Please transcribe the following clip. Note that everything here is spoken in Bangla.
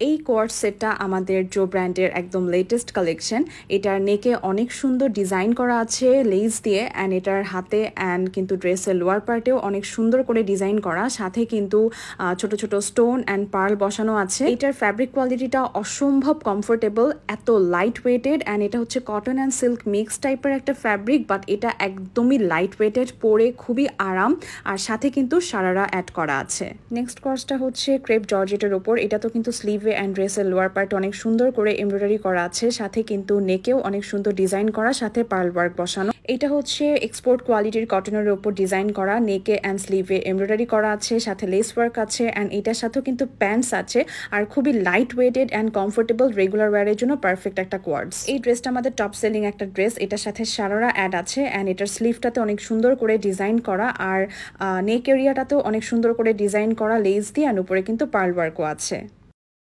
এই কোয়ার্ড সেটটা আমাদের জো ব্র্যান্ডের একদম লেটেস্ট কালেকশন। এটার নেকে অনেক সুন্দর ডিজাইন করা আছে লেস দিয়ে, অ্যান্ড এটার হাতে অ্যান্ড কিন্তু ড্রেসের লোয়ার পার্টেও অনেক সুন্দর করে ডিজাইন করা, সাথে কিন্তু ছোট ছোট স্টোন অ্যান্ড পার্ল বসানো আছে। এটার ফ্যাব্রিক কোয়ালিটিটা অসম্ভব কমফোর্টেবল, এত লাইট ওয়েটেড, অ্যান্ড এটা হচ্ছে কটন অ্যান্ড সিল্ক মিক্স টাইপের একটা ফ্যাব্রিক, বাট এটা একদমই লাইট ওয়েটেড, পরে খুবই আরাম, আর সাথে কিন্তু সারারা অ্যাড করা আছে। নেক্সট কোর্সটা হচ্ছে ক্রেপ জর্জেটের ওপর। এটা তো কিন্তু স্লিভে অ্যান্ড ড্রেসের লোয়ার পার্ট অনেক সুন্দর করে এমব্রয়ডারি করা আছে, সাথে কিন্তু নেকেও অনেক সুন্দর ডিজাইন করা, সাথে পার্ল ওয়ার্ক বসানো। এটা হচ্ছে এক্সপোর্ট কোয়ালিটির কটনের ওপর ডিজাইন করা, নেকে অ্যান্ড স্লিভে এমব্রয়ডারি করা আছে, সাথে লেস ওয়ার্ক আছে, অ্যান্ড এটার সাথেও কিন্তু প্যান্টস আছে, আর খুবই light weighted and comfortable, regular ওয়ারের জন্য পারফেক্ট একটা কোয়ার্ডস। এই ড্রেসটা আমাদের টপ সেলিং একটা ড্রেস। এটার সাথে সারারা অ্যাড আছে, অ্যান্ড এটার স্লিভটাতে অনেক সুন্দর করে ডিজাইন করা, আর নেক এরিয়াটাতেও অনেক সুন্দর করে ডিজাইন করা লেস দিয়ে, অ্যান্ড উপরে কিন্তু পার্ল ওয়ার্কও আছে।